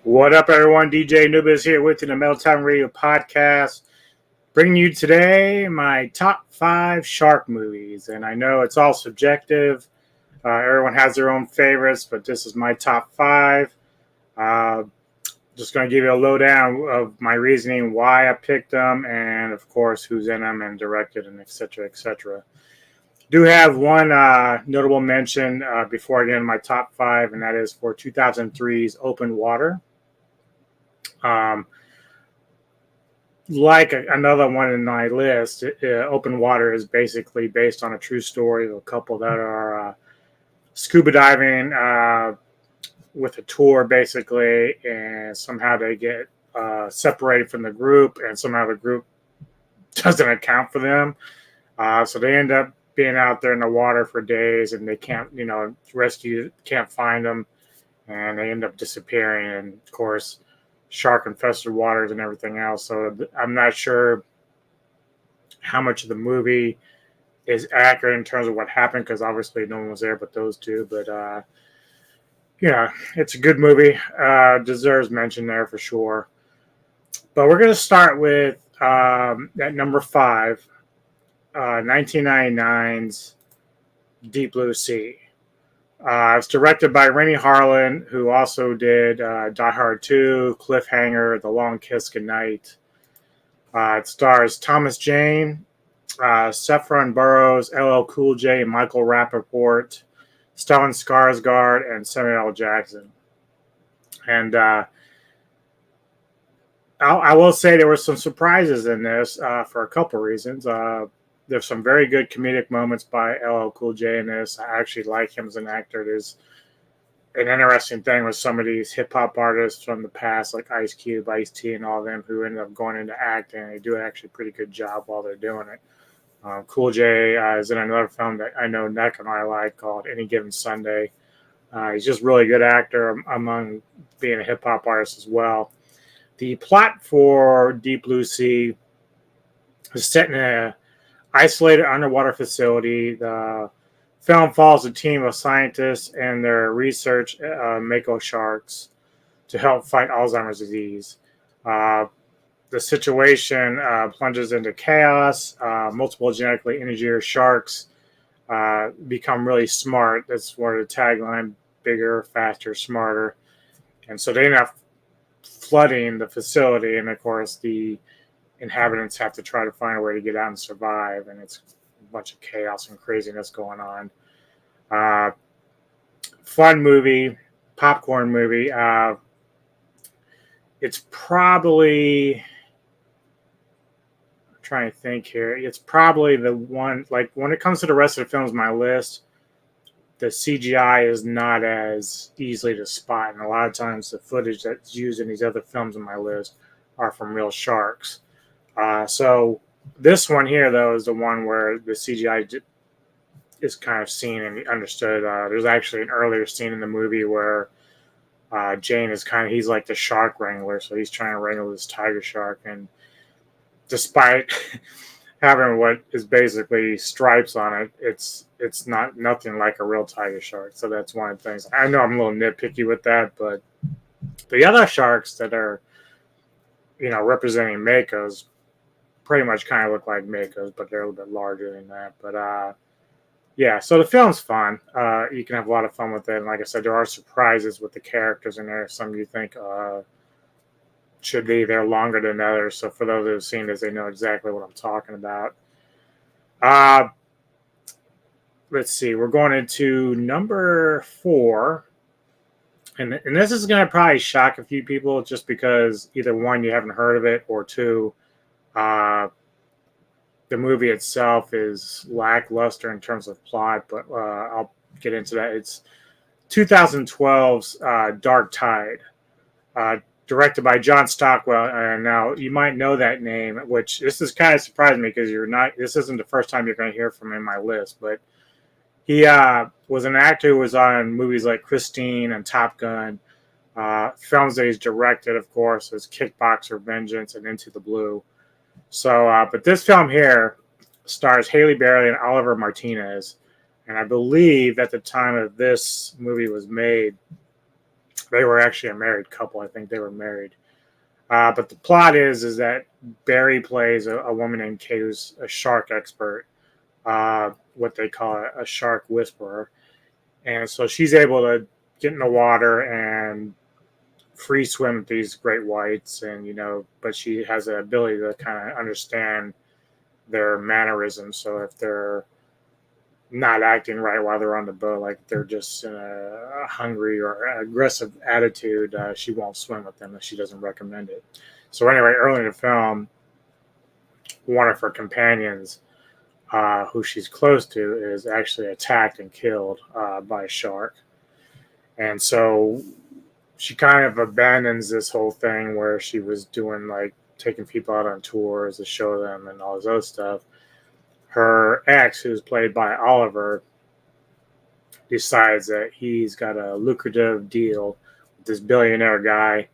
What up, everyone? DJ Noobs here with you, the Meltdown Radio podcast, bringing you today my top 5 shark movies. And I know it's all subjective. Everyone has their own favorites, but this is my top 5. Just going to give you a lowdown of my reasoning, why I picked them, and of course, who's in them and directed, and etc., etc. Do have one notable mention before I get into my top 5, and that is for 2003's Open Water. Like another one in my list, Open Water is basically based on a true story of a couple that are scuba diving with a tour, basically, and somehow they get separated from the group, and somehow the group doesn't account for them. So they end up being out there in the water for days, and they can't, rescue, can't find them, and they end up disappearing. And of course, shark infested waters and everything else. So I'm not sure how much of the movie is accurate in terms of what happened, because obviously no one was there but those two. But yeah, it's a good movie. Deserves mention there for sure. But we're going to start with at number 5, 1999's Deep Blue Sea. It's directed by Rennie Harlin, who also did Die Hard 2, Cliffhanger, The Long Kiss Goodnight. It stars Thomas Jane, Saffron Burrows, LL Cool J, Michael Rappaport, Stellan Skarsgård, and Samuel L. Jackson. And I will say there were some surprises in this for a couple reasons. There's some very good comedic moments by LL Cool J in this. I actually like him as an actor. There's an interesting thing with some of these hip-hop artists from the past, like Ice Cube, Ice-T, and all of them, who ended up going into acting, and they do actually a pretty good job while they're doing it. Cool J is in another film that I know Nick and I like called Any Given Sunday. He's just a really good actor among being a hip-hop artist as well. The plot for Deep Blue Sea is set in a isolated underwater facility. The film follows a team of scientists and their research mako sharks to help fight Alzheimer's disease. The situation plunges into chaos. Multiple genetically engineered sharks become really smart. That's where the tagline: bigger, faster, smarter. And so they end up flooding the facility, and of course the inhabitants have to try to find a way to get out and survive, and it's a bunch of chaos and craziness going on. Fun movie, popcorn movie. It's probably, I'm trying to think here, it's probably the one, like when it comes to the rest of the films on my list, the CGI is not as easily to spot, and a lot of times the footage that's used in these other films on my list are from real sharks. So this one here, though, is the one where the CGI is kind of seen and understood. There's actually an earlier scene in the movie where Jane is he's like the shark wrangler, so he's trying to wrangle this tiger shark, and despite having what is basically stripes on it, it's nothing like a real tiger shark. So that's one of the things. I know I'm a little nitpicky with that, but the other sharks that are, representing makos pretty much kind of look like makos, but they're a little bit larger than that. But yeah, so the film's fun. You can have a lot of fun with it. And like I said, there are surprises with the characters in there. Some you think should be there longer than others. So for those who have seen this, they know exactly what I'm talking about. Let's see. We're going into number 4. And this is going to probably shock a few people just because either one, you haven't heard of it, or two, the movie itself is lackluster in terms of plot, but I'll get into that. It's 2012's Dark Tide, directed by John Stockwell. And now you might know that name, which this is kind of surprising me because this isn't the first time you're going to hear from him in my list, but he was an actor who was on movies like Christine and Top Gun. Films that he's directed, of course, is Kickboxer, Vengeance, and Into the Blue. So, but this film here stars Haley Berry and Oliver Martinez. And I believe at the time of this movie was made, They were actually a married couple. I think they were married. But the plot is that Barry plays a woman named Kate who's a shark expert, what they call a shark whisperer. And so she's able to get in the water and free swim with these great whites, and but she has the ability to kind of understand their mannerisms. So if they're not acting right while they're on the boat, like they're just in a hungry or aggressive attitude, she won't swim with them if she doesn't recommend it. So anyway, early in the film, one of her companions, who she's close to, is actually attacked and killed by a shark. And so she kind of abandons this whole thing where she was doing like taking people out on tours to show them and all this other stuff. Her ex, who's played by Oliver, decides that he's got a lucrative deal with this billionaire guy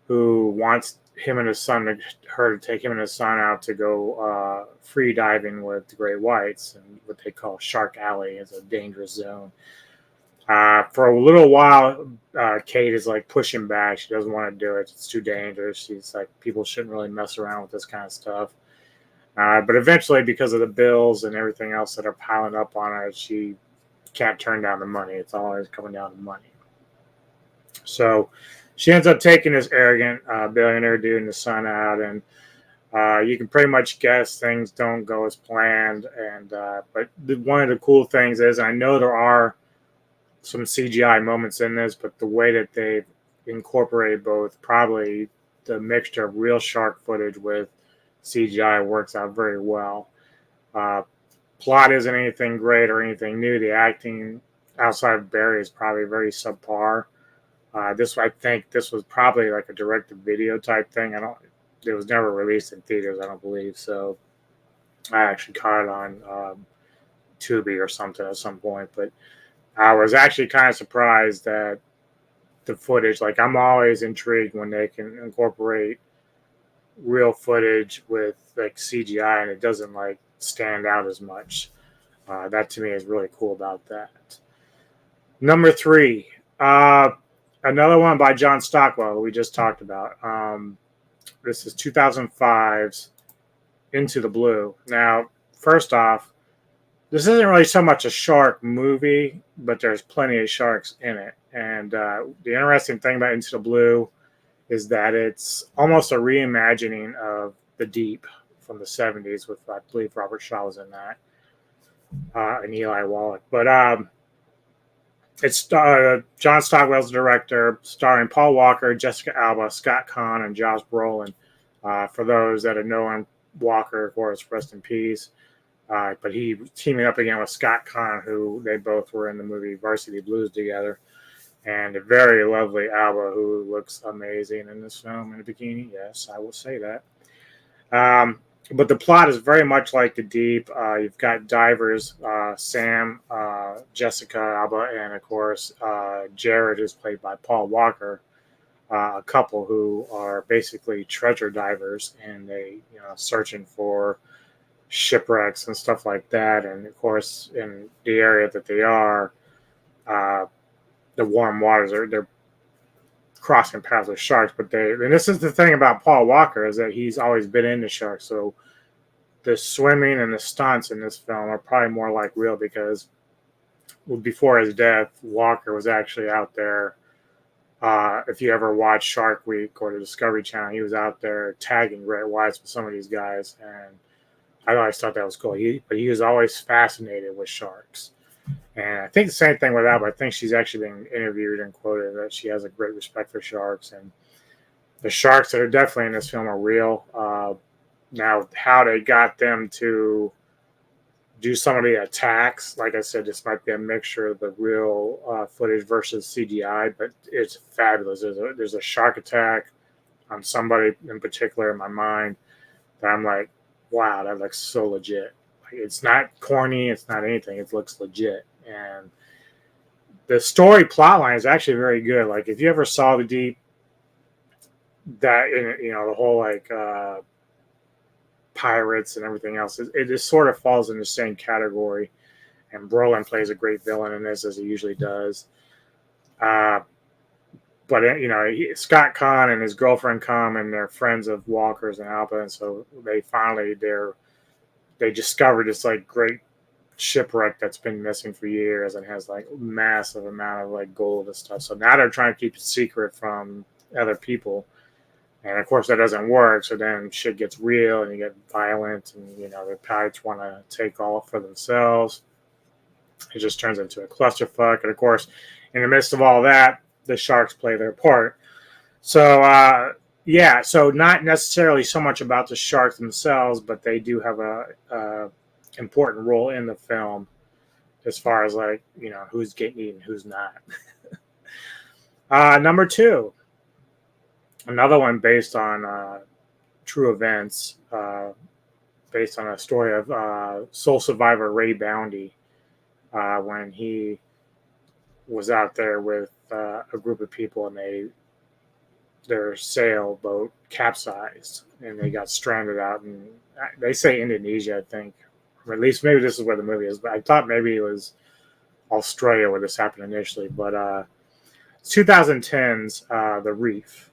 who wants her to take him and his son out to go free diving with the great whites and what they call Shark Alley. Is a dangerous zone. For a little while, Kate is like pushing back. She doesn't want to do it. It's too dangerous. She's like, people shouldn't really mess around with this kind of stuff. But eventually, because of the bills and everything else that are piling up on her, she can't turn down the money. It's always coming down to money. So she ends up taking this arrogant billionaire dude and the son out, and you can pretty much guess things don't go as planned. And but one of the cool things is, I know there are some CGI moments in this, but the way that they've incorporated both, probably the mixture of real shark footage with CGI, works out very well. Plot isn't anything great or anything new. The acting outside of Barry is probably very subpar. I think this was probably like a direct-to-video type thing. It was never released in theaters, I don't believe. So I actually caught it on Tubi or something at some point. But I was actually kind of surprised that the footage, like I'm always intrigued when they can incorporate real footage with like CGI and it doesn't like stand out as much. That to me is really cool about that. Number 3, another one by John Stockwell we just talked about. This is 2005's Into the Blue. Now, first off, this isn't really so much a shark movie, but there's plenty of sharks in it. And the interesting thing about Into the Blue is that it's almost a reimagining of The Deep from the 70s with, I believe, Robert Shaw was in that, and Eli Wallach. But it's John Stockwell's director, starring Paul Walker, Jessica Alba, Scott Conn, and Josh Brolin. For those that have known Walker, of course, rest in peace. But he teaming up again with Scott Conn, who they both were in the movie Varsity Blues together. And a very lovely Alba, who looks amazing in this film in a bikini. Yes, I will say that. But the plot is very much like The Deep. You've got divers, Sam, Jessica Alba, and of course Jared, who's played by Paul Walker, a couple who are basically treasure divers, and they searching for shipwrecks and stuff like that. And of course, in the area that they are, the warm waters, they're crossing paths with sharks. And this is the thing about Paul Walker, is that he's always been into sharks. So the swimming and the stunts in this film are probably more like real, because before his death, Walker was actually out there. If you ever watch Shark Week or the Discovery Channel, he was out there tagging great whites with some of these guys, and I always thought that was cool. But he was always fascinated with sharks. And I think the same thing with Alba. I think she's actually been interviewed and quoted that she has a great respect for sharks. And the sharks that are definitely in this film are real. Now, how they got them to do some of the attacks, like I said, this might be a mixture of the real footage versus CGI, but it's fabulous. There's a shark attack on somebody in particular in my mind that I'm like, wow, that looks so legit. It's not corny. It's not anything. It looks legit. And the story plot line is actually very good. Like, if you ever saw The Deep, that, the whole like pirates and everything else, it just sort of falls in the same category. And Brolin plays a great villain in this, as he usually does. but Scott Conn and his girlfriend come, and they're friends of Walker's and Alpha, and so they discovered this like great shipwreck that's been missing for years and has like massive amount of like gold and stuff. So now they're trying to keep it secret from other people, and of course that doesn't work. So then shit gets real, and you get violent, and the pirates want to take all for themselves. It just turns into a clusterfuck, and of course, in the midst of all that, the sharks play their part. So yeah, so not necessarily so much about the sharks themselves, but they do have a important role in the film as far as like who's getting eaten, who's not. Number two, another one based on true events, based on a story of soul survivor Ray Boundy when he was out there with a group of people, and their sailboat capsized and they got stranded out in, they say Indonesia, I think, or at least maybe this is where the movie is, but I thought maybe it was Australia where this happened initially. But 2010's The Reef,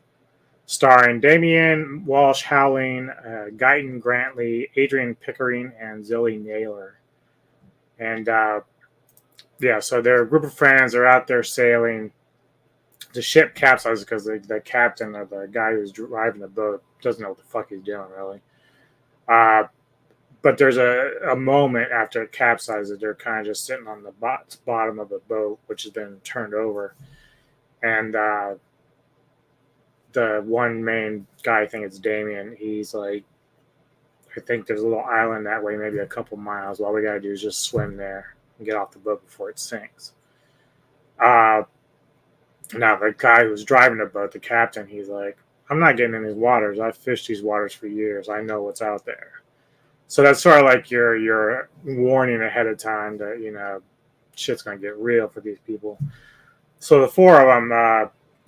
starring Damian Walsh Howling, Guyton Grantley, Adrian Pickering, and Zoe Naylor. And yeah, so they're a group of friends. They're out there sailing. The ship capsizes because the captain or the guy who's driving the boat doesn't know what the fuck he's doing, really. But there's a moment after it capsizes, they're kind of just sitting on the bottom of the boat, which has been turned over. And the one main guy, I think it's Damien, he's like, I think there's a little island that way, maybe a couple miles. All we got to do is just swim there and get off the boat before it sinks. Now, the guy who's driving the boat, the captain, he's like, I'm not getting in these waters. I've fished these waters for years. I know what's out there. So that's sort of like your warning ahead of time that, shit's going to get real for these people. So the four of them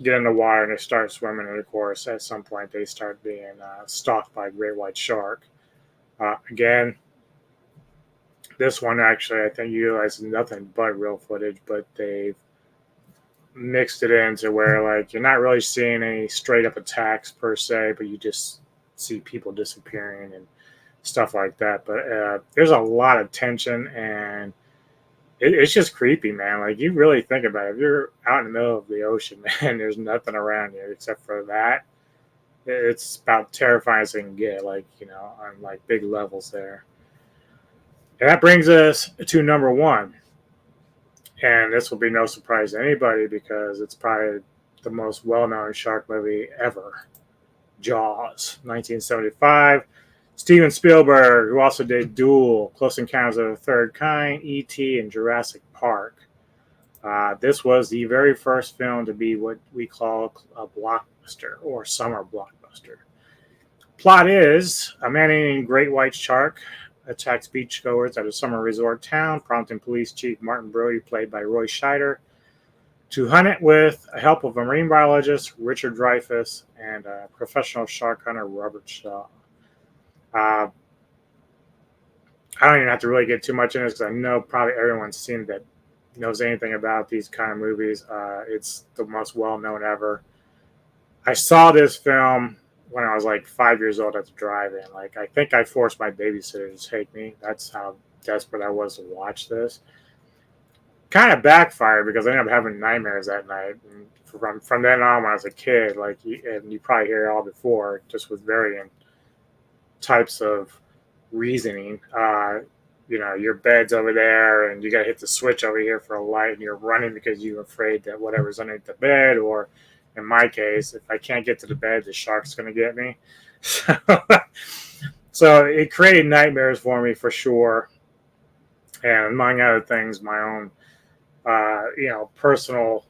get in the water and they start swimming. And, of course, at some point they start being stalked by a great white shark. Again, this one actually, I think, utilizes nothing but real footage, but they've mixed it into where like you're not really seeing any straight up attacks per se, but you just see people disappearing and stuff like that. But there's a lot of tension, and it's just creepy, man. Like, you really think about it. If you're out in the middle of the ocean, man, there's nothing around you except for that. It's about terrifying as it can get, like, on like big levels there. And that brings us to number one. And this will be no surprise to anybody because it's probably the most well-known shark movie ever. Jaws, 1975. Steven Spielberg, who also did Duel, Close Encounters of the Third Kind, E.T., and Jurassic Park. This was the very first film to be what we call a blockbuster or summer blockbuster. Plot is a man-eating great white shark attacks beachgoers at a summer resort town, prompting Police Chief Martin Brody, played by Roy Scheider, to hunt it with the help of a marine biologist, Richard Dreyfuss, and a professional shark hunter, Robert Shaw. I don't even have to really get too much in this because I know probably everyone's seen that knows anything about these kind of movies. It's the most well-known ever. I saw this film when I was like 5 years old at the drive-in. Like, I think I forced my babysitter to take me. That's how desperate I was to watch this. Kind of backfired because I ended up having nightmares that night. And from then on, when I was a kid, like, and you probably hear it all before, just with varying types of reasoning. Your bed's over there, and you got to hit the switch over here for a light, and you're running because you're afraid that whatever's underneath the bed, or in my case, if I can't get to the bed, the shark's going to get me. So it created nightmares for me for sure. And among other things, my own, personal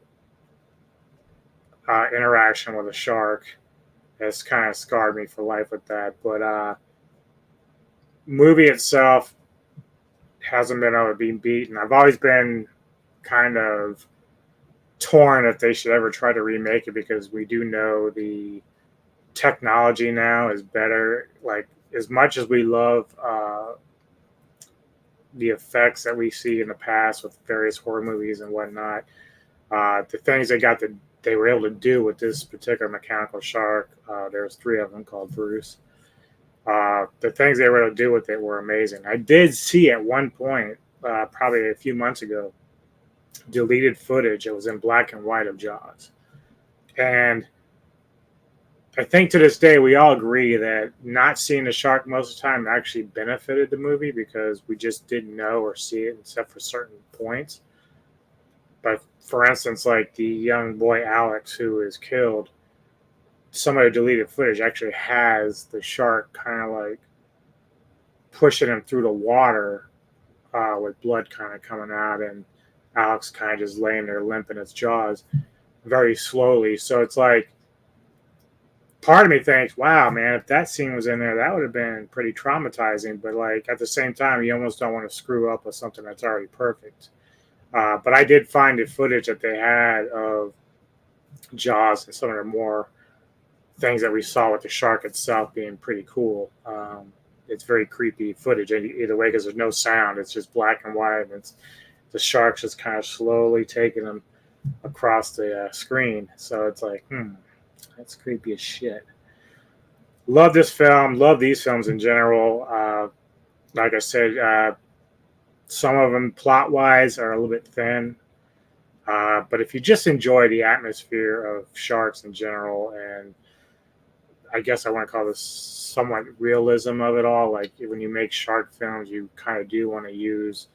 interaction with a shark has kind of scarred me for life with that. But movie itself hasn't been able to be beaten. I've always been kind of torn if they should ever try to remake it because we do know the technology now is better. Like, as much as we love the effects that we see in the past with various horror movies and whatnot, the things they got they were able to do with this particular mechanical shark. There's three of them called Bruce. The things they were able to do with it were amazing. I did see at one point, probably a few months ago, deleted footage. It was in black and white of Jaws. And I think to this day, we all agree that not seeing the shark most of the time actually benefited the movie because we just didn't know or see it except for certain points. But for instance, like the young boy Alex who is killed, some of the deleted footage actually has the shark kind of like pushing him through the water with blood kind of coming out, and Alex kind of just laying there limp in its jaws very slowly. So it's like, part of me thinks, wow, man, if that scene was in there, that would have been pretty traumatizing. But like at the same time, you almost don't want to screw up with something that's already perfect. But I did find the footage that they had of Jaws and some of the more things that we saw with the shark itself being pretty cool. It's very creepy footage either way because there's no sound. It's just black and white. And it's the shark's just kind of slowly taking them across the screen. So it's like, that's creepy as shit. Love this film. Love these films in general. Like I said, some of them plot-wise are a little bit thin. But if you just enjoy the atmosphere of sharks in general, and I guess I want to call this somewhat realism of it all, like when you make shark films, you kind of do want to use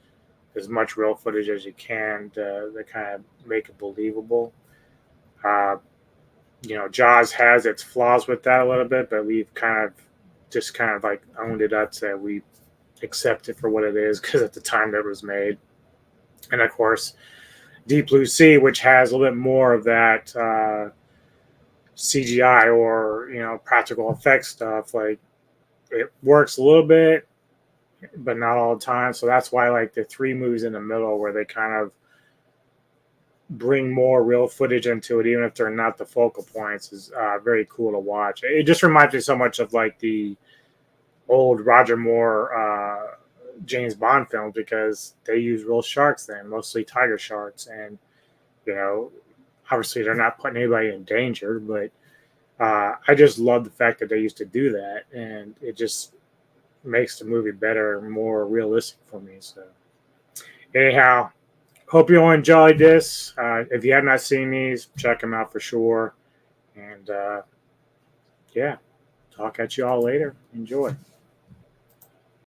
as much real footage as you can to kind of make it believable. Jaws has its flaws with that a little bit, but we've kind of like owned it up, so we accept it for what it is because at the time that it was made. And of course, Deep Blue Sea, which has a little bit more of that CGI or practical effects stuff, like it works a little bit, but not all the time. So that's why like the three movies in the middle where they kind of bring more real footage into it, even if they're not the focal points, is very cool to watch. It just reminds me so much of like the old Roger Moore James Bond films because they use real sharks then, mostly tiger sharks, and obviously they're not putting anybody in danger, but I just love the fact that they used to do that, and it just makes the movie better and more realistic for me. So anyhow, hope you all enjoyed this. If you have not seen these, check them out for sure. And yeah, talk at you all later. Enjoy.